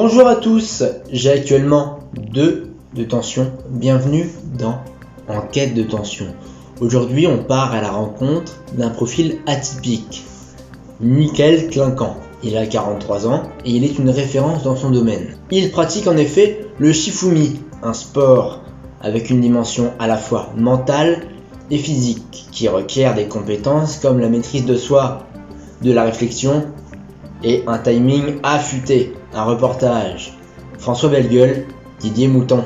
Bonjour à tous, j'ai actuellement 2 de tension. Bienvenue dans Enquête de tension. Aujourd'hui, on part à la rencontre d'un profil atypique. Mickaël Clinquant. Il a 43 ans et il est une référence dans son domaine. Il pratique en effet le Shifumi, un sport avec une dimension à la fois mentale et physique qui requiert des compétences comme la maîtrise de soi, de la réflexion et un timing affûté. Un reportage. François Bellegueule, Didier Mouton.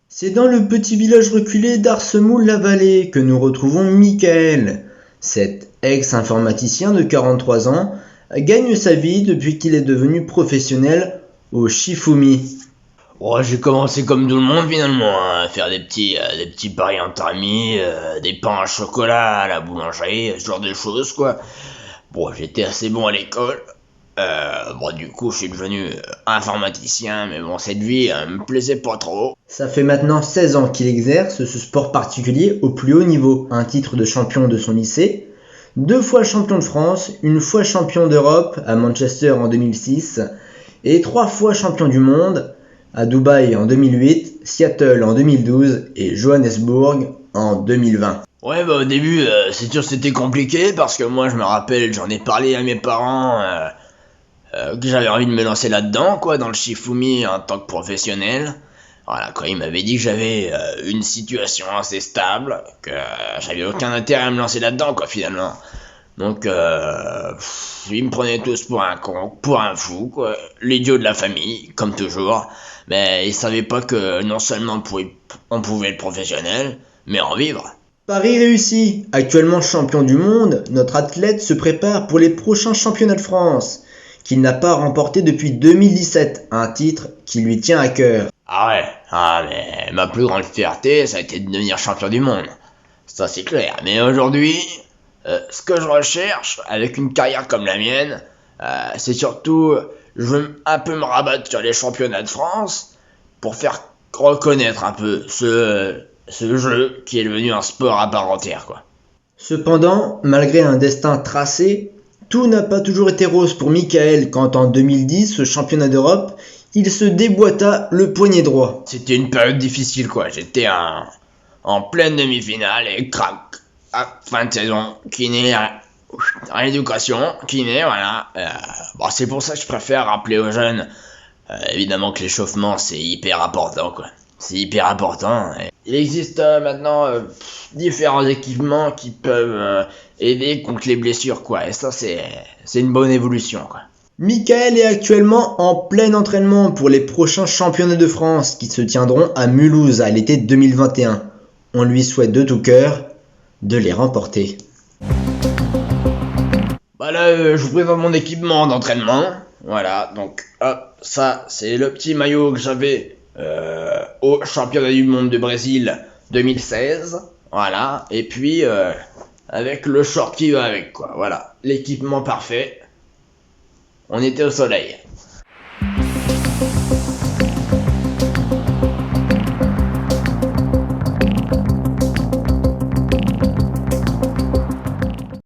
C'est dans le petit village reculé d'Arsemoul-la-Vallée que nous retrouvons Mickaël. Cet ex-informaticien de 43 ans gagne sa vie depuis qu'il est devenu professionnel au Shifumi. Ouais, j'ai commencé comme tout le monde finalement, à faire des petits paris entre amis, des pains à chocolat à la boulangerie, ce genre de choses quoi. Bon, j'étais assez bon à l'école. Du coup, je suis devenu informaticien, mais bon, cette vie me plaisait pas trop. Ça fait maintenant 16 ans qu'il exerce ce sport particulier au plus haut niveau. Un titre de champion de son lycée, 2 fois champion de France, 1 fois champion d'Europe à Manchester en 2006 et 3 fois champion du monde à Dubaï en 2008, Seattle en 2012 et Johannesburg en 2020. Ouais, au début, c'est sûr c'était compliqué parce que moi, je me rappelle, j'en ai parlé à mes parents que j'avais envie de me lancer là-dedans, quoi, dans le Shifumi en tant que professionnel. Voilà, quoi, ils m'avaient dit que j'avais une situation assez stable, que j'avais aucun intérêt à me lancer là-dedans, quoi, finalement. Donc, ils me prenaient tous pour un con, pour un fou, quoi, l'idiot de la famille, comme toujours. Mais ils savaient pas que non seulement on pouvait être professionnel, mais en vivre. Paris réussi. Actuellement champion du monde, notre athlète se prépare pour les prochains championnats de France, qu'il n'a pas remporté depuis 2017, un titre qui lui tient à cœur. Mais ma plus grande fierté, ça a été de devenir champion du monde. Ça c'est clair. Mais aujourd'hui, ce que je recherche, avec une carrière comme la mienne, c'est surtout, je veux un peu me rabattre sur les championnats de France, pour faire reconnaître un peu ce jeu qui est devenu un sport à part entière, quoi. Cependant, malgré un destin tracé, tout n'a pas toujours été rose pour Mickaël quand en 2010, au championnat d'Europe, il se déboîta le poignet droit. C'était une période difficile, quoi. J'étais en pleine demi-finale et crac, fin de saison, kiné, rééducation, kiné, voilà. C'est pour ça que je préfère rappeler aux jeunes, évidemment que l'échauffement c'est hyper important, quoi. C'est hyper important. Il existe maintenant différents équipements qui peuvent aider contre les blessures, quoi. Et ça, c'est une bonne évolution, quoi. Mickaël est actuellement en plein entraînement pour les prochains championnats de France qui se tiendront à Mulhouse à l'été 2021. On lui souhaite de tout cœur de les remporter. Là, je vous présente mon équipement d'entraînement. Voilà, donc hop, ça, c'est le petit maillot que j'avais au championnat du monde de Brésil 2016. Voilà, et puis avec le short qui va avec, quoi. Voilà, l'équipement parfait. On était au soleil.